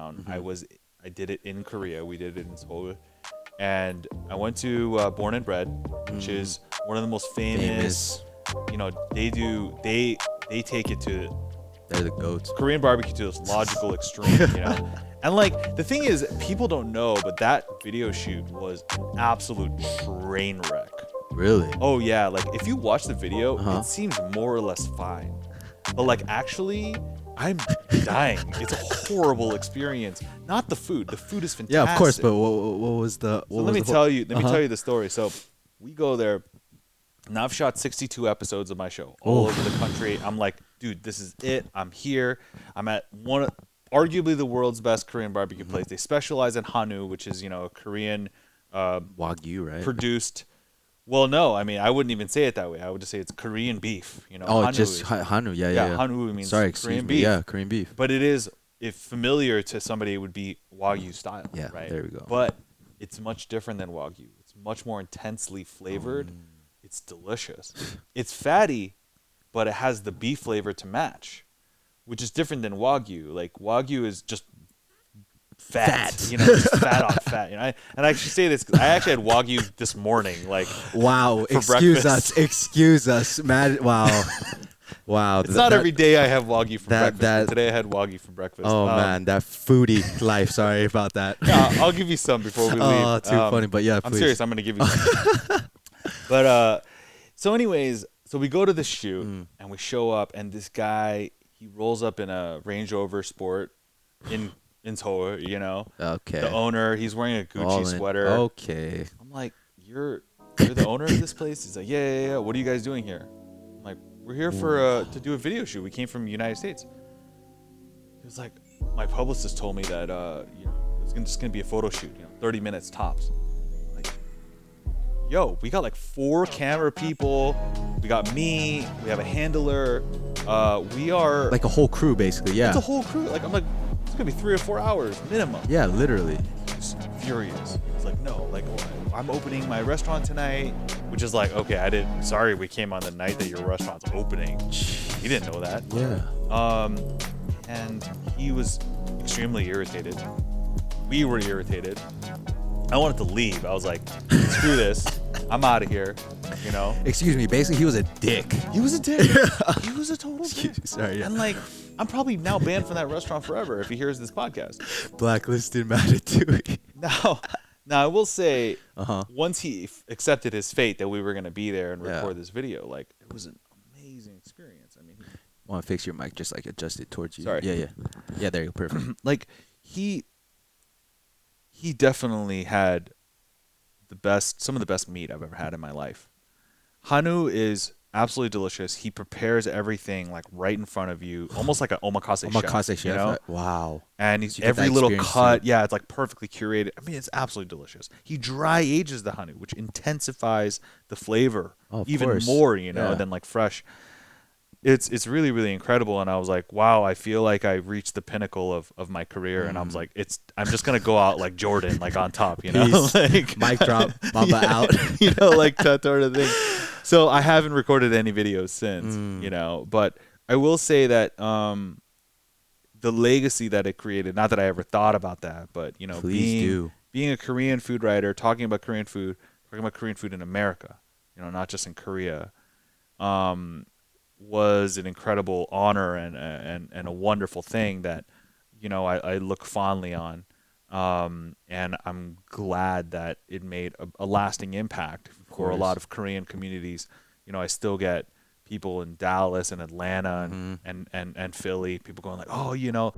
down. I did it in Korea. We did it in Seoul, and I went to Born and Bred, which is one of the most famous. You know, they take it to. They're the goats. Korean barbecue to this logical extreme, you know. And like the thing is, people don't know, but that video shoot was an absolute train wreck. Really? Oh yeah, like if you watch the video, it seems more or less fine, but like actually, I'm dying. It's a horrible experience. Not the food. The food is fantastic. Yeah, of course. But what was the? So let me tell you the story. So we go there. Now I've shot 62 episodes of my show all over the country. I'm like, dude, this is it. I'm here. I'm at arguably the world's best Korean barbecue place. They specialize in Hanu, which is, you know, a Korean Wagyu, right? Produced. Well, no, I mean, I wouldn't even say it that way. I would just say it's Korean beef. You know, oh, Hanu just Hanu, yeah. Hanu means Korean beef. Yeah, Korean beef. But it is, if familiar to somebody, it would be Wagyu style. Yeah, right? There we go. But it's much different than Wagyu. It's much more intensely flavored. It's delicious. It's fatty, but it has the beef flavor to match, which is different than Wagyu. Like Wagyu is just fat. You know, it's fat on fat. You know, and I actually say this because I actually had Wagyu this morning. Like, wow, for breakfast. excuse us, Matt. Wow, wow. It's not every day I have Wagyu for breakfast. But today I had Wagyu for breakfast. Oh man, that foodie life. Sorry about that. Yeah, I'll give you some before we leave. Oh, too funny, but yeah, please. I'm serious. I'm gonna give you some. But so anyways, so we go to the shoot and we show up, and this guy, he rolls up in a Range Rover Sport in Seoul, you know. Okay. The owner, he's wearing a Gucci sweater. Okay. I'm like, you're the owner of this place? He's like, yeah. What are you guys doing here? I'm like, we're here for to do a video shoot. We came from the United States. He was like, my publicist told me that you know, it's just gonna be a photo shoot, you know, 30 minutes tops. Yo, we got like 4 camera people. We got me. We have a handler. We are like a whole crew, basically. Yeah. It's a whole crew. Like I'm like, it's gonna be 3 or 4 hours minimum. Yeah, literally. He's furious. He's like, no, like I'm opening my restaurant tonight, which is like, okay, sorry, we came on the night that your restaurant's opening. He didn't know that. Yeah. And he was extremely irritated. We were irritated. I wanted to leave. I was like, screw this. I'm out of here, you know? Excuse me. Basically, he was a dick. He was a dick. He was a total dick. Sorry. Yeah. And like, I'm probably now banned from that restaurant forever if he hears this podcast. Blacklisted Mattatouille. Now I will say, once he accepted his fate that we were going to be there and record this video, like, it was an amazing experience. I mean, want to fix your mic, just like adjust it towards you. Sorry. Yeah, there you go. Perfect. Like, he definitely had some of the best meat I've ever had in my life. Hanu is absolutely delicious. He prepares everything like right in front of you, almost like an omakase chef. You know? Wow. And he's every little cut, it's like perfectly curated. I mean, it's absolutely delicious. He dry ages the Hanu, which intensifies the flavor even more, you know, than like fresh. It's really, really incredible. And I was like, wow, I feel like I reached the pinnacle of my career. And I was like, I'm just going to go out like Jordan, like on top, you know, like mic drop, Mamba out, you know, like that sort of thing. So I haven't recorded any videos since, you know, but I will say that the legacy that it created, not that I ever thought about that, but, you know, being a Korean food writer, talking about Korean food in America, you know, not just in Korea, was an incredible honor and a wonderful thing that, you know, I look fondly on. And I'm glad that it made a lasting impact for a lot of Korean communities. You know, I still get people in Dallas and Atlanta and Philly, people going like, oh, you know.